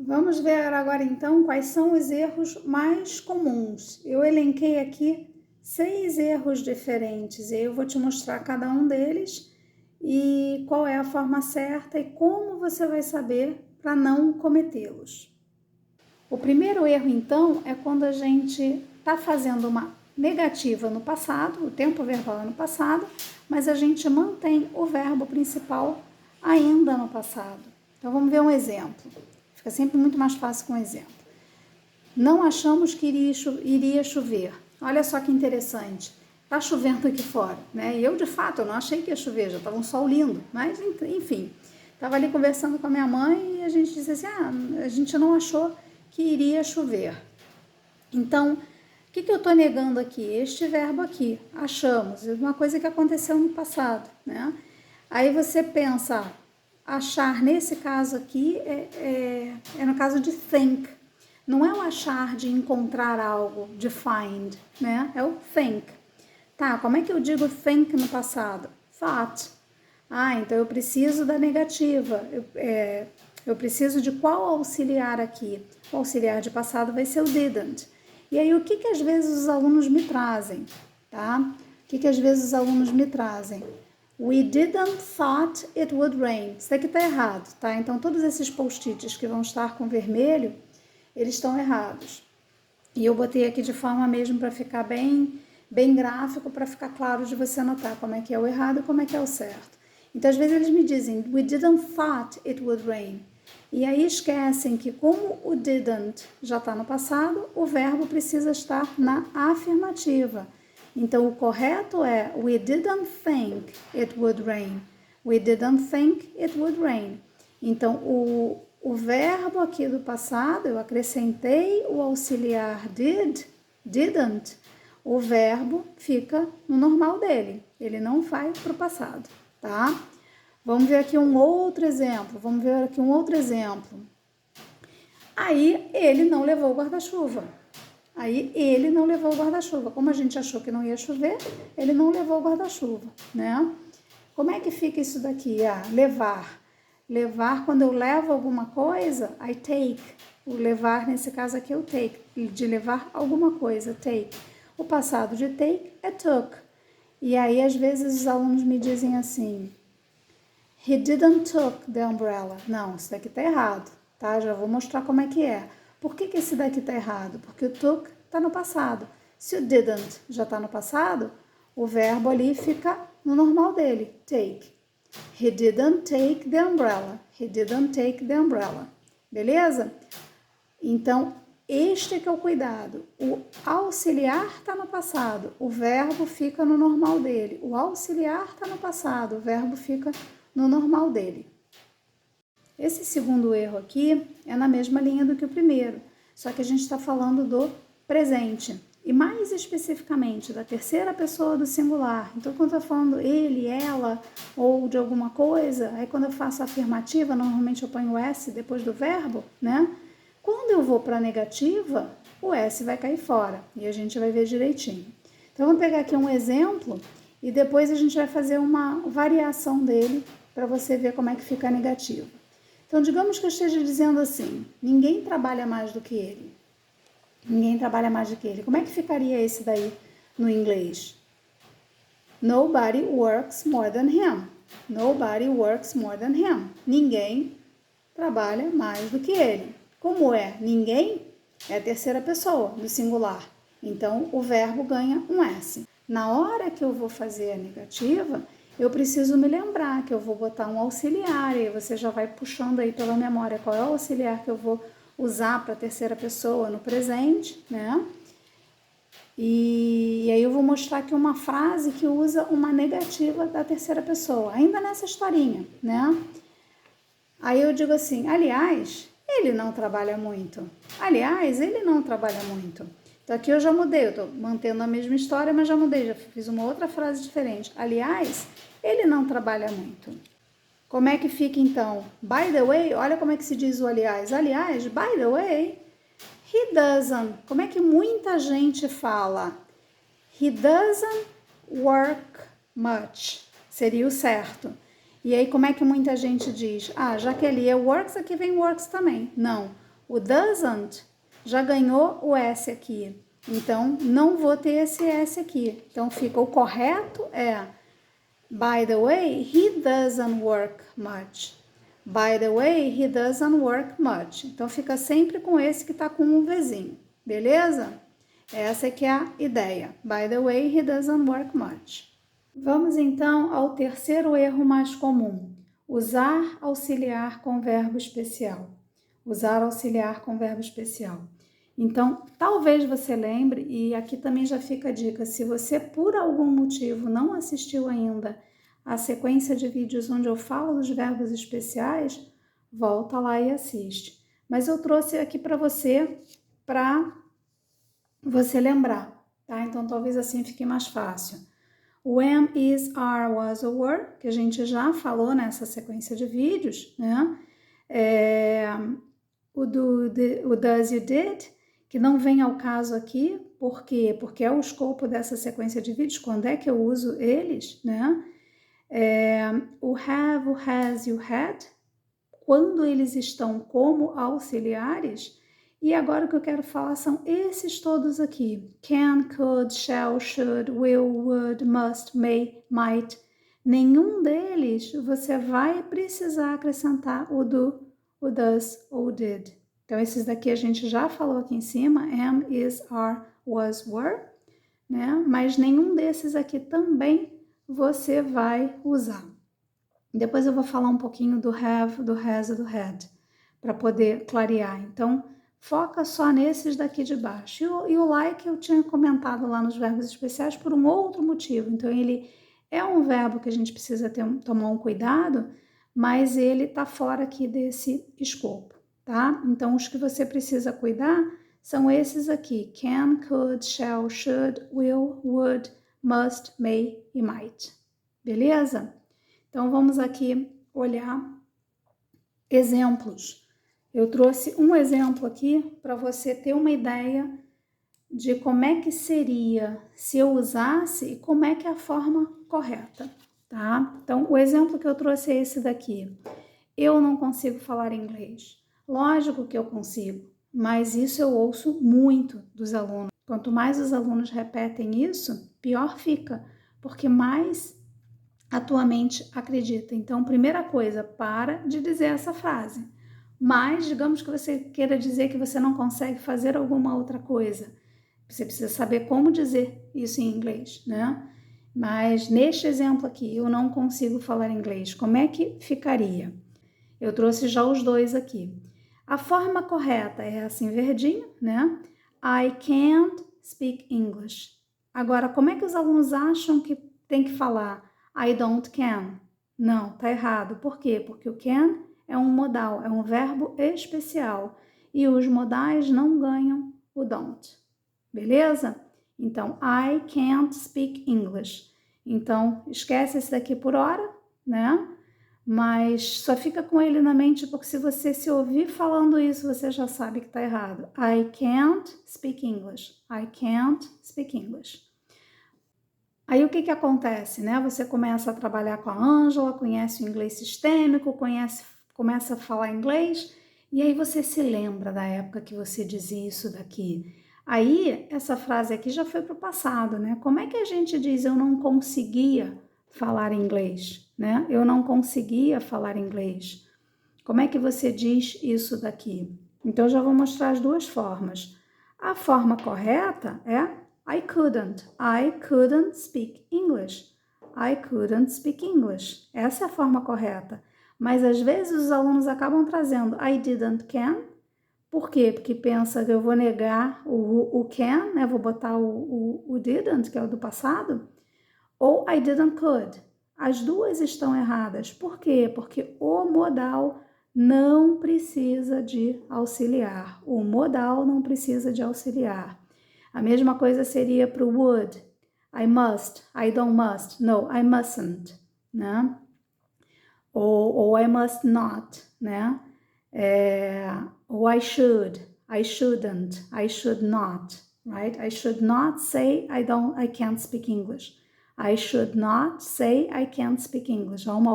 Vamos ver agora então quais são os erros mais comuns. Eu elenquei aqui 6 erros diferentes e eu vou te mostrar cada um deles e qual é a forma certa e como você vai saber para não cometê-los. O primeiro erro então é quando a gente está fazendo uma negativa no passado, o tempo verbal é no passado, mas a gente mantém o verbo principal ainda no passado. Então vamos ver um exemplo. Fica sempre muito mais fácil com um exemplo. Não achamos que iria chover. Olha só que interessante. Tá chovendo aqui fora, né? E eu, de fato, eu não achei que ia chover, já estava um sol lindo. Mas, enfim, estava ali conversando com a minha mãe e a gente disse assim, a gente não achou que iria chover. Então, o que eu estou negando aqui? Este verbo aqui, achamos, uma coisa que aconteceu no passado, né? Aí você pensa, achar nesse caso aqui é no caso de think. Não é o achar de encontrar algo, de find, né? É o think. Tá, como é que eu digo think no passado? Thought. Então eu preciso da negativa. Eu preciso de qual auxiliar aqui? O auxiliar de passado vai ser o didn't. E aí o que às vezes os alunos me trazem, tá? O que às vezes os alunos me trazem? We didn't thought it would rain. Isso aqui está errado, tá? Então, todos esses post-its que vão estar com vermelho, eles estão errados. E eu botei aqui de forma mesmo para ficar bem gráfico, para ficar claro de você notar como é que é o errado e como é que é o certo. Então, às vezes eles me dizem, we didn't thought it would rain. E aí esquecem que como o didn't já está no passado, o verbo precisa estar na afirmativa. Então, o correto é we didn't think it would rain. We didn't think it would rain. Então, o verbo aqui do passado, eu acrescentei o auxiliar didn't, o verbo fica no normal dele. Ele não vai para o passado, tá? Vamos ver aqui um outro exemplo. Aí, ele não levou o guarda-chuva. Como a gente achou que não ia chover, ele não levou o guarda-chuva, né? Como é que fica isso daqui? Levar. Levar, quando eu levo alguma coisa, I take. O levar, nesse caso aqui, é o take. De levar alguma coisa, take. O passado de take é took. E aí, às vezes, os alunos me dizem assim, he didn't took the umbrella. Não, isso daqui tá errado, tá? Já vou mostrar como é que é. Por que esse daqui tá errado? Porque o took tá no passado. Se o didn't já tá no passado, o verbo ali fica no normal dele, take. He didn't take the umbrella. He didn't take the umbrella. Beleza? Então, este que é o cuidado. O auxiliar está no passado, o verbo fica no normal dele. O auxiliar está no passado, o verbo fica no normal dele. Esse segundo erro aqui é na mesma linha do que o primeiro, só que a gente está falando do presente. E mais especificamente da terceira pessoa do singular. Então, quando eu estou falando ele, ela ou de alguma coisa, aí quando eu faço a afirmativa, normalmente eu ponho o S depois do verbo, né? Quando eu vou para a negativa, o S vai cair fora e a gente vai ver direitinho. Então, vamos pegar aqui um exemplo e depois a gente vai fazer uma variação dele para você ver como é que fica a negativa. Então, digamos que eu esteja dizendo assim, ninguém trabalha mais do que ele. Ninguém trabalha mais do que ele. Como é que ficaria esse daí no inglês? Nobody works more than him. Nobody works more than him. Ninguém trabalha mais do que ele. Como é ninguém? É a terceira pessoa do singular. Então, o verbo ganha um S. Na hora que eu vou fazer a negativa, eu preciso me lembrar que eu vou botar um auxiliar. E você já vai puxando aí pela memória qual é o auxiliar que eu vou usar para a terceira pessoa no presente, né? E aí eu vou mostrar aqui uma frase que usa uma negativa da terceira pessoa, ainda nessa historinha, né? Aí eu digo assim, aliás, ele não trabalha muito. Aliás, ele não trabalha muito. Então aqui eu já mudei, eu estou mantendo a mesma história, mas já mudei, já fiz uma outra frase diferente. Aliás, ele não trabalha muito. Como é que fica então? By the way, olha como é que se diz o aliás. Aliás, by the way, he doesn't. Como é que muita gente fala? He doesn't work much. Seria o certo. E aí, como é que muita gente diz? Já que ele é works, aqui vem works também. Não. O doesn't já ganhou o S aqui. Então, não vou ter esse S aqui. Então, fica o correto é by the way, he doesn't work much. By the way, he doesn't work much. Então, fica sempre com esse que está com um Vzinho. Beleza? Essa que é a ideia. By the way, he doesn't work much. Vamos então ao terceiro erro mais comum. Usar auxiliar com verbo especial. Usar auxiliar com verbo especial. Então, talvez você lembre, e aqui também já fica a dica, se você por algum motivo não assistiu ainda a sequência de vídeos onde eu falo dos verbos especiais, volta lá e assiste. Mas eu trouxe aqui para você lembrar, tá? Então, talvez assim fique mais fácil. O am, is, are, was or were, que a gente já falou nessa sequência de vídeos, né? O does, you did, que não vem ao caso aqui, por quê? Porque é o escopo dessa sequência de vídeos, quando é que eu uso eles, né? O have, o has e o had, quando eles estão como auxiliares. E agora o que eu quero falar são esses todos aqui. Can, could, shall, should, will, would, must, may, might. Nenhum deles você vai precisar acrescentar o do, o does ou did. Então, esses daqui a gente já falou aqui em cima. Am, is, are, was, were. Né? Mas nenhum desses aqui também você vai usar. Depois eu vou falar um pouquinho do have, do has e do had, para poder clarear. Então, foca só nesses daqui de baixo. E o like eu tinha comentado lá nos verbos especiais por um outro motivo. Então, ele é um verbo que a gente precisa tomar um cuidado, mas ele está fora aqui desse escopo, tá? Então, os que você precisa cuidar são esses aqui. Can, could, shall, should, will, would, must, may e might. Beleza? Então, vamos aqui olhar exemplos. Eu trouxe um exemplo aqui para você ter uma ideia de como é que seria se eu usasse e como é que é a forma correta, tá? Então, o exemplo que eu trouxe é esse daqui. Eu não consigo falar inglês. Lógico que eu consigo, mas isso eu ouço muito dos alunos. Quanto mais os alunos repetem isso, pior fica, porque mais a tua mente acredita. Então, primeira coisa, para de dizer essa frase. Mas, digamos que você queira dizer que você não consegue fazer alguma outra coisa. Você precisa saber como dizer isso em inglês, né? Mas, neste exemplo aqui, eu não consigo falar inglês. Como é que ficaria? Eu trouxe já os dois aqui. A forma correta é assim, verdinho, né? I can't speak English. Agora, como é que os alunos acham que tem que falar? I don't can. Não, tá errado. Por quê? Porque o can é um modal, é um verbo especial. E os modais não ganham o don't. Beleza? Então, I can't speak English. Então, esquece esse daqui por hora, né? Mas só fica com ele na mente, porque se você se ouvir falando isso, você já sabe que tá errado. I can't speak English. I can't speak English. Aí o que acontece, né? Você começa a trabalhar com a Ângela, conhece o inglês sistêmico, começa a falar inglês, e aí você se lembra da época que você dizia isso daqui. Aí, essa frase aqui já foi para o passado, né? Como é que a gente diz eu não conseguia falar inglês, né? Eu não conseguia falar inglês. Como é que você diz isso daqui? Então, eu já vou mostrar as duas formas. A forma correta é I couldn't speak English. I couldn't speak English. Essa é a forma correta. Mas às vezes os alunos acabam trazendo I didn't can. Por quê? Porque pensa que eu vou negar o can, né? Vou botar o didn't, que é o do passado. Ou I didn't could. As duas estão erradas. Por quê? Porque o modal não precisa de auxiliar. O modal não precisa de auxiliar. A mesma coisa seria para o would. I must, I don't must, no, I mustn't, né? Ou I must not, né? Ou I shouldn't, I should not, right? I should not say I can't speak English. I should not say I can't speak English. Há um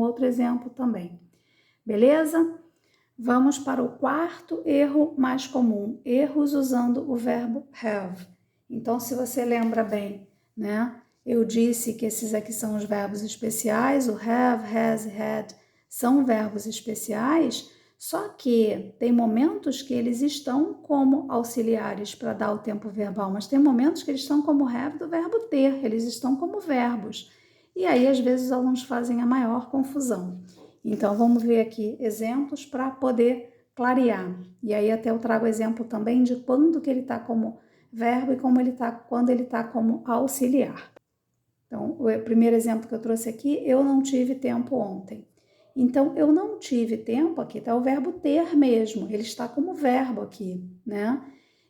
outro exemplo também. Beleza? Vamos para o quarto erro mais comum, erros usando o verbo have. Então, se você lembra bem, né? Eu disse que esses aqui são os verbos especiais, o have, has, had, são verbos especiais, só que tem momentos que eles estão como auxiliares para dar o tempo verbal, mas tem momentos que eles estão como have do verbo ter, eles estão como verbos. E aí, às vezes, os alunos fazem a maior confusão. Então, vamos ver aqui exemplos para poder clarear. E aí até eu trago exemplo também de quando que ele está como verbo e quando ele está como auxiliar. Então, o primeiro exemplo que eu trouxe aqui, eu não tive tempo ontem. Então, eu não tive tempo, aqui está o verbo ter mesmo, ele está como verbo aqui, né?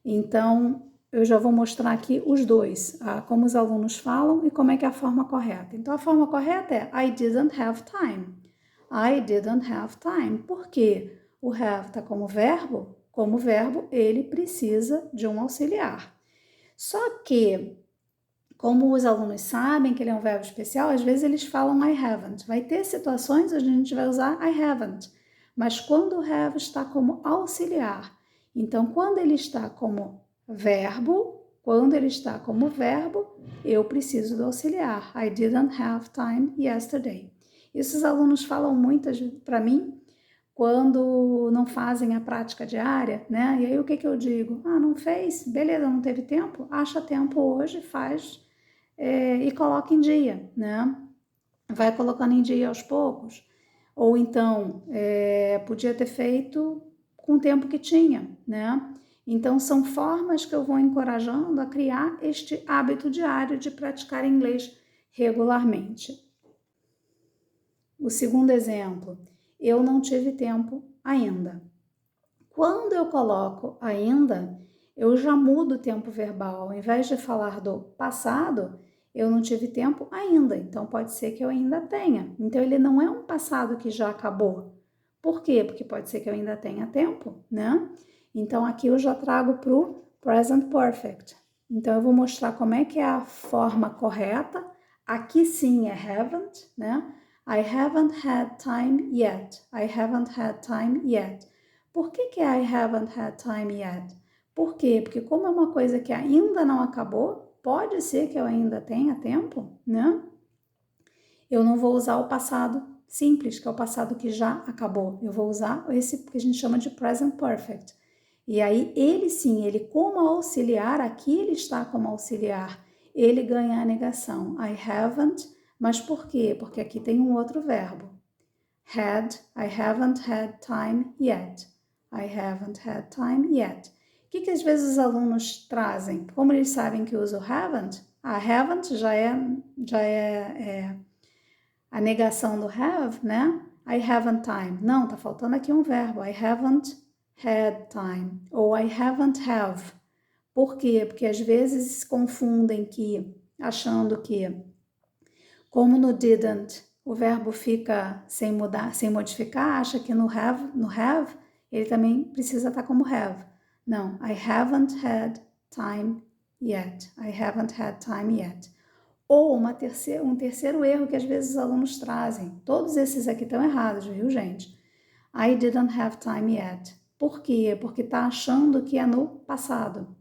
Então, eu já vou mostrar aqui os dois, como os alunos falam e como é que é a forma correta. Então, a forma correta é I didn't have time. I didn't have time. Por quê? O have está como verbo? Como verbo, ele precisa de um auxiliar. Só que, como os alunos sabem que ele é um verbo especial, às vezes eles falam I haven't. Vai ter situações onde a gente vai usar I haven't. Mas quando o have está como auxiliar. Então, quando ele está como verbo, eu preciso do auxiliar. I didn't have time yesterday. Isso os alunos falam muito para mim quando não fazem a prática diária, né? E aí o que eu digo? Não fez? Beleza, não teve tempo? Acha tempo hoje, faz e coloca em dia, né? Vai colocando em dia aos poucos. Ou então, podia ter feito com o tempo que tinha, né? Então, são formas que eu vou encorajando a criar este hábito diário de praticar inglês regularmente. O segundo exemplo, eu não tive tempo ainda. Quando eu coloco ainda, eu já mudo o tempo verbal. Ao invés de falar do passado, eu não tive tempo ainda. Então, pode ser que eu ainda tenha. Então, ele não é um passado que já acabou. Por quê? Porque pode ser que eu ainda tenha tempo, né? Então, aqui eu já trago para o present perfect. Então, eu vou mostrar como é que é a forma correta. Aqui sim é haven't, né? I haven't had time yet. I haven't had time yet. Por que I haven't had time yet? Por quê? Porque como é uma coisa que ainda não acabou, pode ser que eu ainda tenha tempo, né? Eu não vou usar o passado simples, que é o passado que já acabou. Eu vou usar esse que a gente chama de present perfect. E aí ele sim, ele como auxiliar, aqui ele está como auxiliar, ele ganha a negação. I haven't. Mas por quê? Porque aqui tem um outro verbo. Had, I haven't had time yet. I haven't had time yet. O que às vezes os alunos trazem? Como eles sabem que usa o haven't, a haven't já é a negação do have, né? I haven't time. Não, tá faltando aqui um verbo. I haven't had time. Ou I haven't have. Por quê? Porque às vezes se confundem achando que como no didn't o verbo fica sem mudar, sem modificar, acha que no have ele também precisa estar como have. Não, I haven't had time yet. I haven't had time yet. Ou um terceiro erro que às vezes os alunos trazem. Todos esses aqui estão errados, viu, gente? I didn't have time yet. Por quê? Porque está achando que é no passado.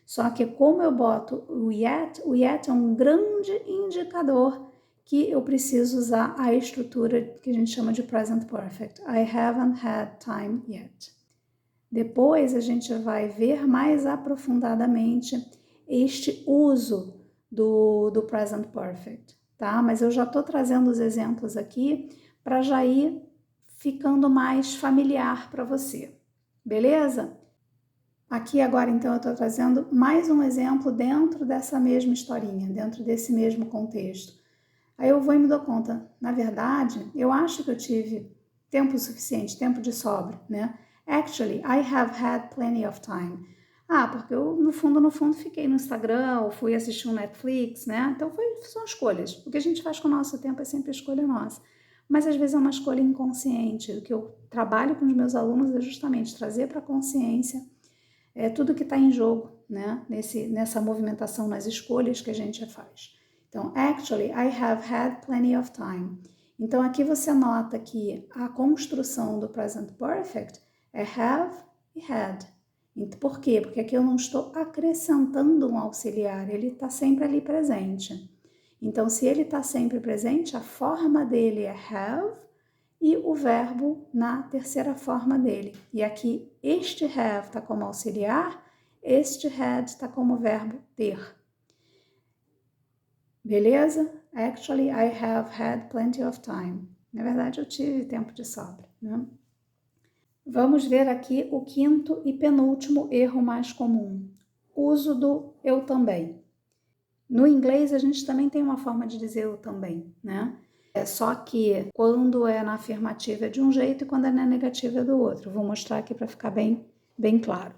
Só que como eu boto o yet é um grande indicador que eu preciso usar a estrutura que a gente chama de present perfect. I haven't had time yet. Depois a gente vai ver mais aprofundadamente este uso do present perfect, tá? Mas eu já estou trazendo os exemplos aqui para já ir ficando mais familiar para você, beleza? Aqui agora, então, eu estou trazendo mais um exemplo dentro dessa mesma historinha, dentro desse mesmo contexto. Aí eu vou e me dou conta, na verdade, eu acho que eu tive tempo suficiente, tempo de sobra, né? Actually, I have had plenty of time. Porque eu, no fundo, fiquei no Instagram ou fui assistir um Netflix, né? Então, são escolhas. O que a gente faz com o nosso tempo é sempre escolha nossa. Mas, às vezes, é uma escolha inconsciente. O que eu trabalho com os meus alunos é justamente trazer para a consciência tudo que está em jogo, né? Nessa movimentação, nas escolhas que a gente faz. Então, actually, I have had plenty of time. Então, aqui você nota que a construção do present perfect É have e had. Por quê? Porque aqui eu não estou acrescentando um auxiliar, ele está sempre ali presente. Então, se ele está sempre presente, a forma dele é have e o verbo na terceira forma dele. E aqui, este have está como auxiliar, este had está como verbo ter. Beleza? Actually, I have had plenty of time. Na verdade, eu tive tempo de sobra, né? Vamos ver aqui o quinto e penúltimo erro mais comum. Uso do eu também. No inglês, a gente também tem uma forma de dizer eu também, né? É só que quando é na afirmativa é de um jeito e quando é na negativa é do outro. Vou mostrar aqui para ficar bem claro.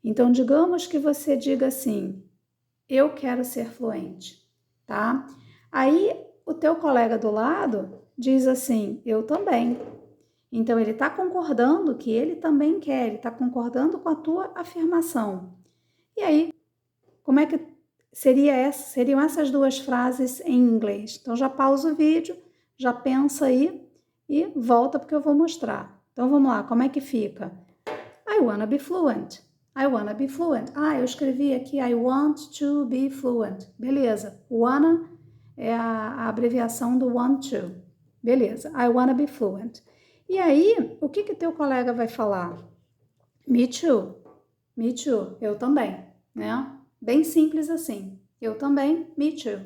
Então, digamos que você diga assim, eu quero ser fluente, tá? Aí, o teu colega do lado diz assim, eu também. Então, ele está concordando que ele também quer, ele está concordando com a tua afirmação. E aí, como é que seriam essas duas frases em inglês? Então, já pausa o vídeo, já pensa aí e volta porque eu vou mostrar. Então, vamos lá, como é que fica? I wanna be fluent. I wanna be fluent. Eu escrevi aqui I want to be fluent. Beleza. Wanna é a abreviação do want to. Beleza. I wanna be fluent. E aí, o que teu colega vai falar? Me too. Me too. Eu também, né? Bem simples assim. Eu também, me too.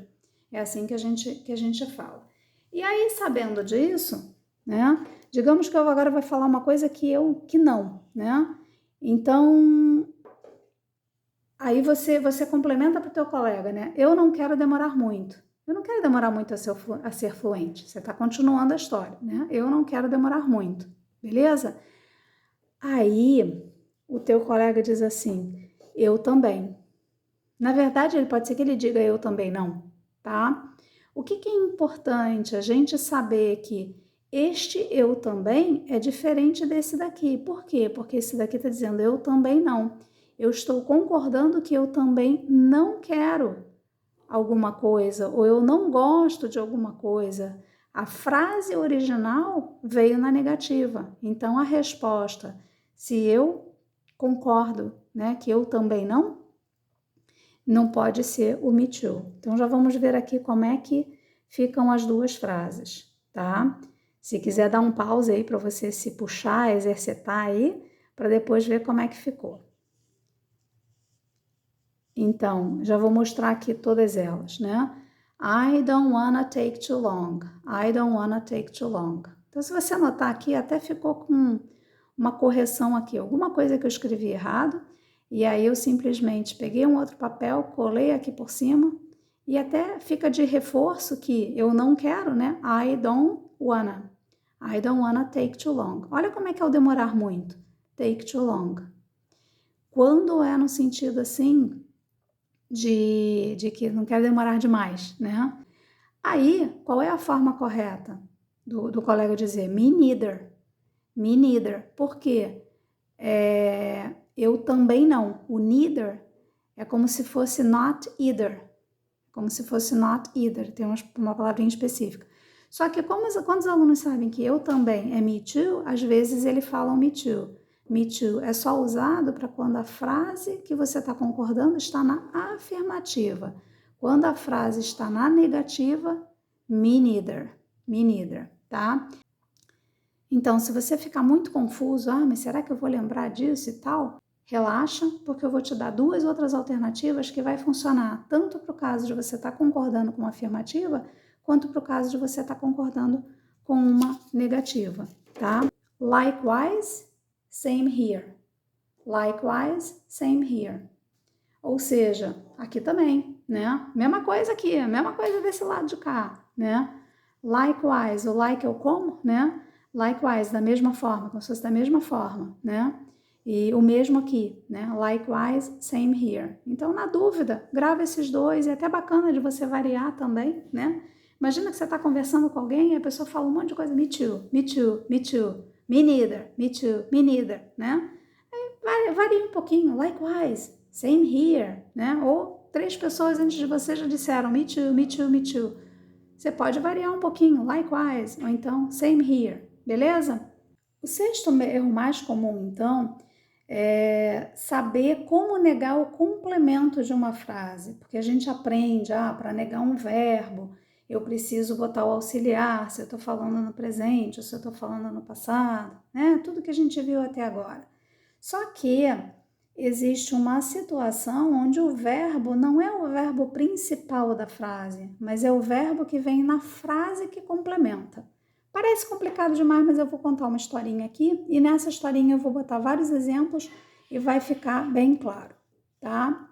É assim que a gente fala. E aí, sabendo disso, né? Digamos que eu agora vou falar uma coisa que não, né? Então, aí você complementa para o teu colega, né? Eu não quero demorar muito. Eu não quero demorar muito a ser fluente. Você está continuando a história, né? Eu não quero demorar muito, beleza? Aí, o teu colega diz assim, eu também. Na verdade, ele pode ser que ele diga eu também não, tá? O que é importante a gente saber que este eu também é diferente desse daqui. Por quê? Porque esse daqui está dizendo eu também não. Eu estou concordando que eu também não quero alguma coisa ou eu não gosto de alguma coisa. A frase original veio na negativa. Então, a resposta, se eu concordo, né, que eu também não pode ser o me too. Então, já vamos ver aqui como é que ficam as duas frases, tá? Se quiser dar um pause aí para você se puxar, exercitar aí, para depois ver como é que ficou. Então, já vou mostrar aqui todas elas, né? I don't wanna take too long. I don't wanna take too long. Então, se você anotar aqui, até ficou com uma correção aqui, alguma coisa que eu escrevi errado, e aí eu simplesmente peguei um outro papel, colei aqui por cima, e até fica de reforço que eu não quero, né? I don't wanna. I don't wanna take too long. Olha como é que é o demorar muito. Take too long. Quando é no sentido assim, de que não quer demorar demais, né? Aí, qual é a forma correta do colega dizer? Me neither. Me neither. Por quê? Eu também não. O neither é como se fosse not either. Como se fosse not either. Tem uma palavrinha específica. Só que quando os alunos sabem que eu também é me too, às vezes eles falam me too. Me too é só usado para quando a frase que você está concordando está na afirmativa. Quando a frase está na negativa, me neither. Me neither, tá? Então, se você ficar muito confuso, mas será que eu vou lembrar disso e tal? Relaxa, porque eu vou te dar duas outras alternativas que vai funcionar tanto para o caso de você estar concordando com uma afirmativa, quanto para o caso de você estar concordando com uma negativa, tá? Likewise, same here. Likewise, same here. Ou seja, aqui também, né? Mesma coisa aqui, mesma coisa desse lado de cá, né? Likewise, o like é o como, né? Likewise, da mesma forma, como se fosse da mesma forma, né? E o mesmo aqui, né? Likewise, same here. Então, na dúvida, grava esses dois. É até bacana de você variar também, né? Imagina que você está conversando com alguém e a pessoa fala um monte de coisa. Me too, me too, me too. Me neither, me too, me neither, né? Aí varia um pouquinho. Likewise, same here, né? Ou 3 pessoas antes de você já disseram me too, me too, me too. Você pode variar um pouquinho. Likewise, ou então same here. Beleza? O sexto erro mais comum, então, é saber como negar o complemento de uma frase, porque a gente aprende, para negar um verbo, eu preciso botar o auxiliar, se eu estou falando no presente ou se eu estou falando no passado, né? Tudo que a gente viu até agora. Só que existe uma situação onde o verbo não é o verbo principal da frase, mas é o verbo que vem na frase que complementa. Parece complicado demais, mas eu vou contar uma historinha aqui e nessa historinha eu vou botar vários exemplos e vai ficar bem claro, tá?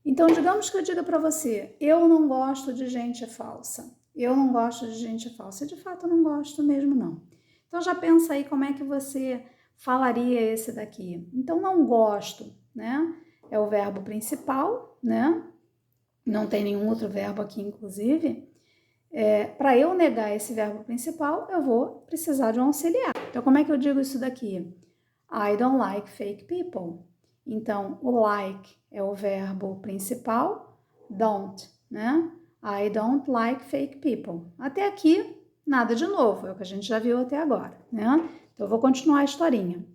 Então, digamos que eu diga para você, eu não gosto de gente falsa. Eu não gosto de gente falsa. E de fato eu não gosto mesmo, não. Então, já pensa aí como é que você falaria esse daqui. Então, não gosto, né? É o verbo principal, né? Não tem nenhum outro verbo aqui, inclusive. Para eu negar esse verbo principal, eu vou precisar de um auxiliar. Então, como é que eu digo isso daqui? I don't like fake people. Então, o like é o verbo principal, don't, né? I don't like fake people. Até aqui, nada de novo, é o que a gente já viu até agora, né? Então, eu vou continuar a historinha.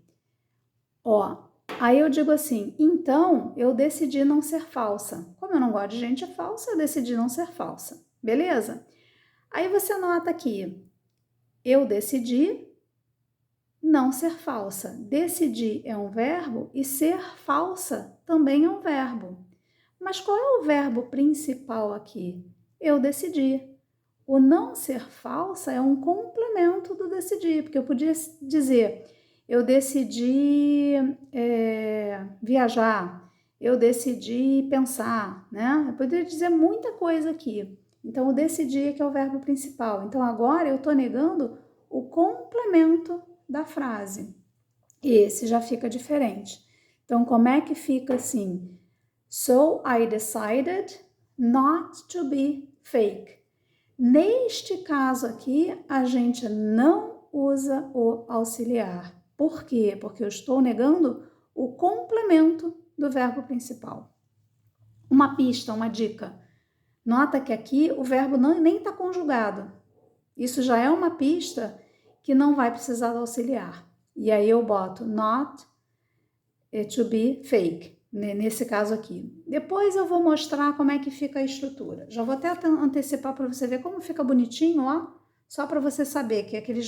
Aí eu digo assim, então eu decidi não ser falsa. Como eu não gosto de gente falsa, eu decidi não ser falsa. Beleza? Aí você nota aqui, eu decidi não ser falsa. Decidir é um verbo e ser falsa também é um verbo. Mas qual é o verbo principal aqui? Eu decidi. O não ser falsa é um complemento do decidir, porque eu podia dizer, eu decidi viajar, eu decidi pensar, né? Eu poderia dizer muita coisa aqui. Então, o decidir é que é o verbo principal. Então, agora eu estou negando o complemento da frase. Esse já fica diferente. Então, como é que fica assim? So, I decided not to be fake. Neste caso aqui, a gente não usa o auxiliar. Por quê? Porque eu estou negando o complemento do verbo principal. Uma pista, uma dica. Nota que aqui o verbo nem está conjugado. Isso já é uma pista que não vai precisar do auxiliar. E aí eu boto not to be fake, nesse caso aqui. Depois eu vou mostrar como é que fica a estrutura. Já vou até antecipar para você ver como fica bonitinho, ó. Só para você saber que aquele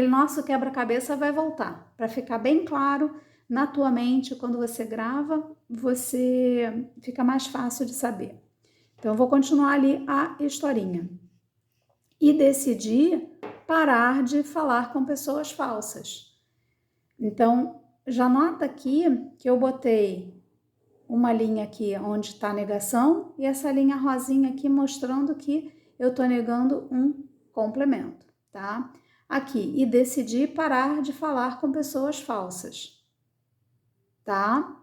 nosso quebra-cabeça vai voltar. Para ficar bem claro na tua mente, quando você grava, você fica mais fácil de saber. Então, eu vou continuar ali a historinha. E decidi parar de falar com pessoas falsas. Então, já nota aqui que eu botei uma linha aqui onde está a negação e essa linha rosinha aqui mostrando que eu estou negando um complemento, tá? Aqui, e decidi parar de falar com pessoas falsas, tá?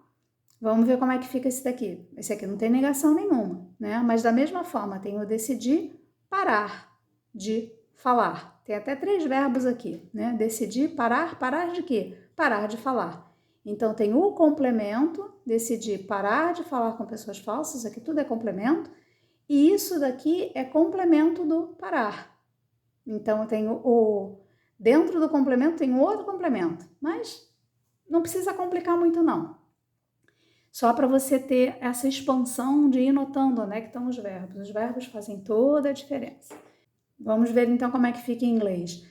Vamos ver como é que fica esse daqui. Esse aqui não tem negação nenhuma, né? Mas da mesma forma, tem o decidir parar de falar. Tem até 3 verbos aqui, né? Decidir, parar, parar de quê? Parar de falar. Então, tem o complemento, decidir parar de falar com pessoas falsas, aqui tudo é complemento, e isso daqui é complemento do parar. Então, tem dentro do complemento tem outro complemento, mas não precisa complicar muito não. Só para você ter essa expansão de ir notando onde é que estão os verbos. Os verbos fazem toda a diferença. Vamos ver então como é que fica em inglês.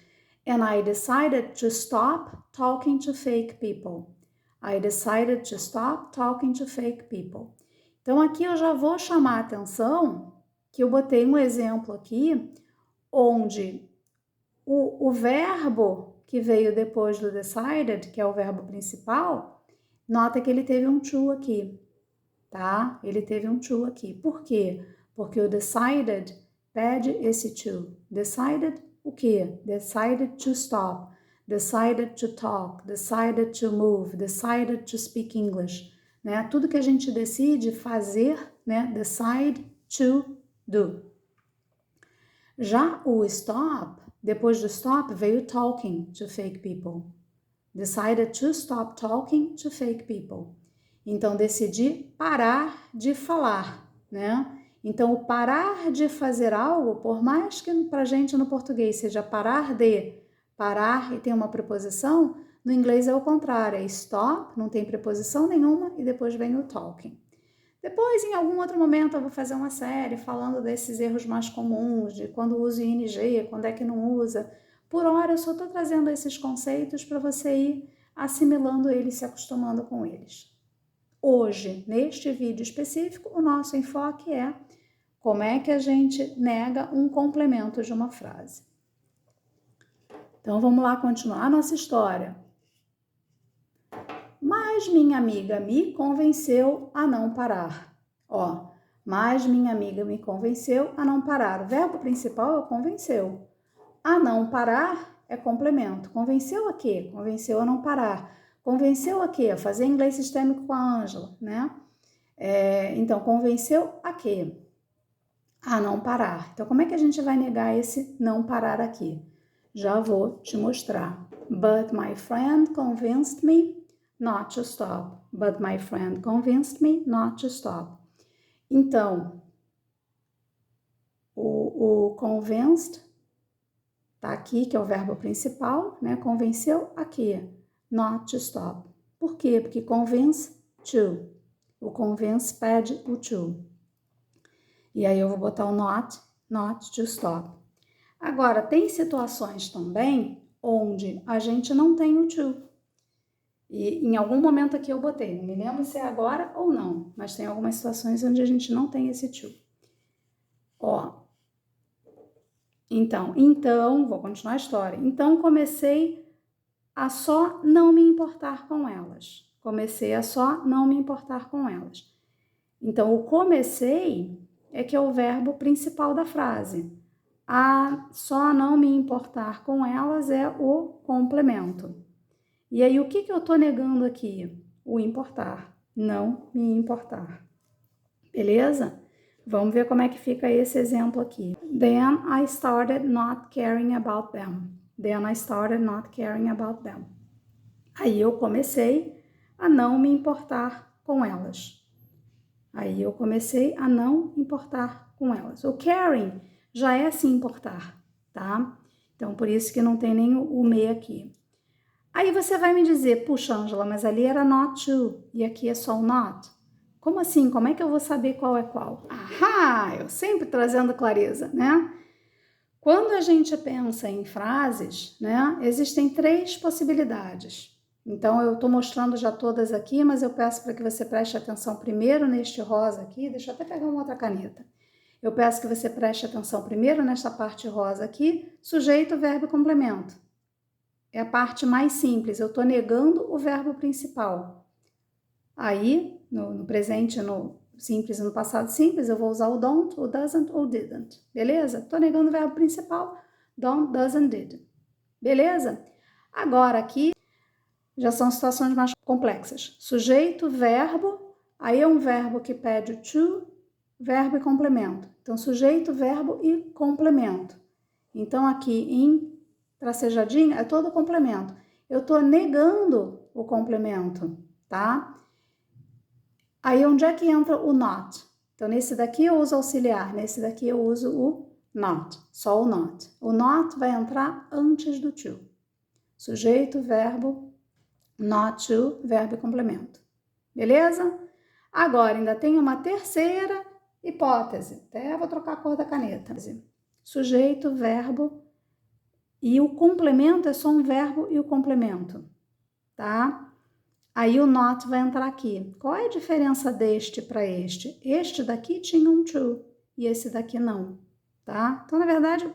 And I decided to stop talking to fake people. I decided to stop talking to fake people. Então aqui eu já vou chamar a atenção que eu botei um exemplo aqui onde o verbo que veio depois do decided, que é o verbo principal, nota que ele teve um to aqui, tá? Ele teve um to aqui. Por quê? Porque o decided pede esse to. Decided o quê? Decided to stop, decided to talk, decided to move, decided to speak English, né? Tudo que a gente decide fazer, né? Decide to do. Já o stop, depois do stop veio talking to fake people. Decided to stop talking to fake people. Então, decidi parar de falar, né? Então, o parar de fazer algo, por mais que pra gente no português seja parar parar e tem uma preposição, no inglês é o contrário, é stop, não tem preposição nenhuma e depois vem o talking. Depois, em algum outro momento, eu vou fazer uma série falando desses erros mais comuns, de quando usa o ing, quando é que não usa. Por hora, eu só estou trazendo esses conceitos para você ir assimilando eles, se acostumando com eles. Hoje, neste vídeo específico, o nosso enfoque é como é que a gente nega um complemento de uma frase. Então, vamos lá continuar a nossa história. Mas minha amiga me convenceu a não parar. Ó, mas minha amiga me convenceu a não parar. O verbo principal é o convenceu. A não parar é complemento. Convenceu a quê? Convenceu a não parar. Convenceu a quê? A fazer inglês sistêmico com a Ângela, né? Então, convenceu a quê? A não parar. Então, como é que a gente vai negar esse não parar aqui? Já vou te mostrar. But my friend convinced me not to stop. But my friend convinced me not to stop. Então, o convinced tá aqui, que é o verbo principal, né? Convenceu a quê? Not to stop. Por quê? Porque convince to. O convince pede o to. E aí eu vou botar o not to stop. Agora, tem situações também onde a gente não tem o to. E em algum momento aqui eu botei, não me lembro se é agora ou não, mas tem algumas situações onde a gente não tem esse to. Ó, então, vou continuar a história. Então, comecei a só não me importar com elas. Comecei a só não me importar com elas. Então, o comecei é que é o verbo principal da frase. A só não me importar com elas é o complemento. E aí, o que eu estou negando aqui? O importar, não me importar. Beleza? Vamos ver como é que fica esse exemplo aqui. Then I started not caring about them. Then I started not caring about them. Aí eu comecei a não me importar com elas. Aí eu comecei a não importar com elas. O caring já é se importar, tá? Então, por isso que não tem nem o me aqui. Aí você vai me dizer, puxa, Ângela, mas ali era not to e aqui é só o not. Como assim? Como é que eu vou saber qual é qual? Ahá, eu sempre trazendo clareza, né? Quando a gente pensa em frases, né, existem 3 possibilidades. Então, eu estou mostrando já todas aqui, mas eu peço para que você preste atenção primeiro neste rosa aqui. Deixa eu até pegar uma outra caneta. Eu peço que você preste atenção primeiro nesta parte rosa aqui, sujeito, verbo e complemento. É a parte mais simples, eu estou negando o verbo principal. Aí, no presente, no simples e no passado simples, eu vou usar o don't, o doesn't ou didn't. Beleza? Estou negando o verbo principal, don't, doesn't, didn't. Beleza? Agora aqui já são situações mais complexas. Sujeito, verbo, aí é um verbo que pede o to, verbo e complemento. Então, sujeito, verbo e complemento. Então, aqui em tracejadinha é todo o complemento. Eu estou negando o complemento, tá? Aí, onde é que entra o not? Então, nesse daqui eu uso auxiliar, nesse daqui eu uso o not, só o not. O not vai entrar antes do to. Sujeito, verbo, not to, verbo e complemento. Beleza? Agora, ainda tem uma terceira hipótese. Até vou trocar a cor da caneta. Sujeito, verbo e o complemento é só um verbo e o complemento, tá? Aí o not vai entrar aqui. Qual é a diferença deste para este? Este daqui tinha um to e esse daqui não, tá? Então, na verdade,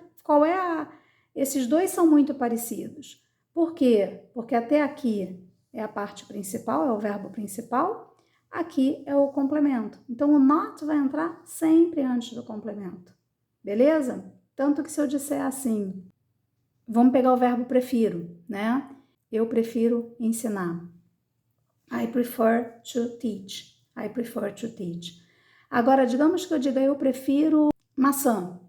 esses dois são muito parecidos. Por quê? Porque até aqui é a parte principal, é o verbo principal, aqui é o complemento. Então, o not vai entrar sempre antes do complemento, beleza? Tanto que se eu disser assim, vamos pegar o verbo prefiro, né? Eu prefiro ensinar. I prefer to teach. I prefer to teach. Agora, digamos que eu diga eu prefiro maçã,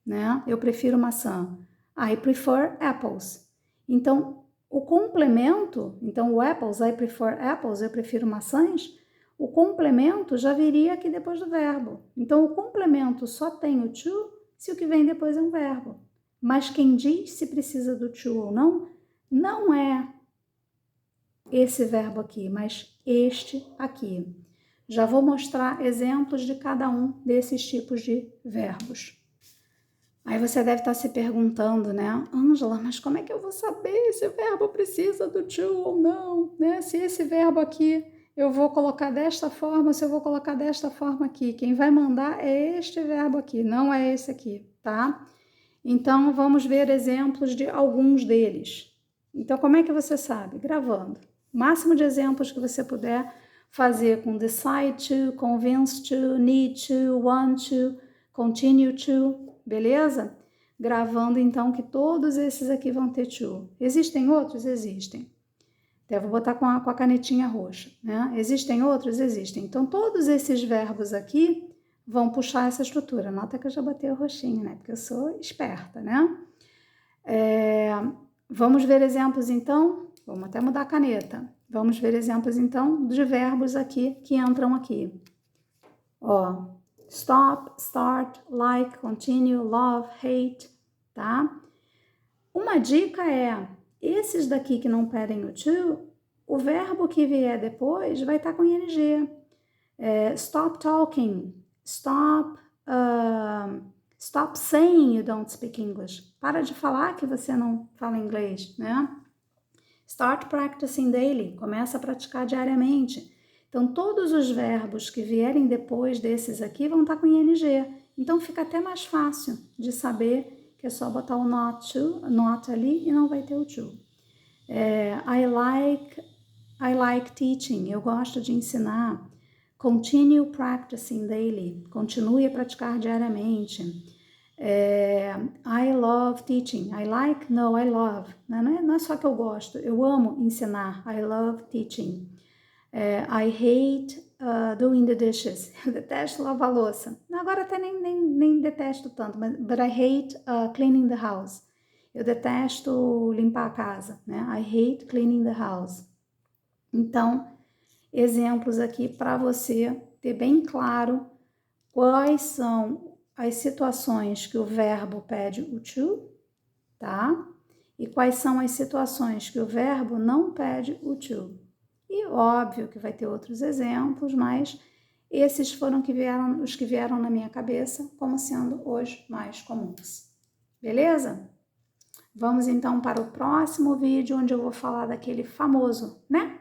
né? Eu prefiro maçã. I prefer apples. Então, o complemento, então o apples, I prefer apples, eu prefiro maçãs, o complemento já viria aqui depois do verbo. Então, o complemento só tem o to se o que vem depois é um verbo. Mas quem diz se precisa do to ou não é esse verbo aqui, mas este aqui. Já vou mostrar exemplos de cada um desses tipos de verbos. Aí você deve estar se perguntando, né? Ângela, mas como é que eu vou saber se o verbo precisa do to ou não, né? Se esse verbo aqui eu vou colocar desta forma, se eu vou colocar desta forma aqui. Quem vai mandar é este verbo aqui, não é esse aqui, tá? Então, vamos ver exemplos de alguns deles. Então, como é que você sabe? Gravando. O máximo de exemplos que você puder fazer com decide to, convince to, need to, want to, continue to, beleza? Gravando, então, que todos esses aqui vão ter to. Existem outros? Existem. Até vou botar com a canetinha roxa, né? Existem outros? Existem. Então, todos esses verbos aqui vão puxar essa estrutura. Nota que eu já botei o roxinho, né? Porque eu sou esperta, né? Vamos ver exemplos, então? Vamos até mudar a caneta. Vamos ver exemplos, então, de verbos aqui que entram aqui. Ó, stop, start, like, continue, love, hate, tá? Uma dica é, esses daqui que não pedem o to, o verbo que vier depois vai estar com ing. Stop talking, stop saying you don't speak English. Para de falar que você não fala inglês, né? Start practicing daily, começa a praticar diariamente. Então, todos os verbos que vierem depois desses aqui vão estar com ing. Então, fica até mais fácil de saber que é só botar o not ali e não vai ter o to. I like teaching, eu gosto de ensinar. Continue practicing daily, continue a praticar diariamente. I love teaching, I like, no, I love. Não é só que eu gosto, eu amo ensinar. I love teaching. I hate doing the dishes, eu detesto lavar louça. Agora até nem detesto tanto, but I hate cleaning the house. Eu detesto limpar a casa, né? I hate cleaning the house. Então, exemplos aqui para você ter bem claro quais são as situações que o verbo pede o to, tá? E quais são as situações que o verbo não pede o to. E óbvio que vai ter outros exemplos, mas esses foram os que vieram na minha cabeça como sendo os mais comuns. Beleza? Vamos então para o próximo vídeo, onde eu vou falar daquele famoso, né?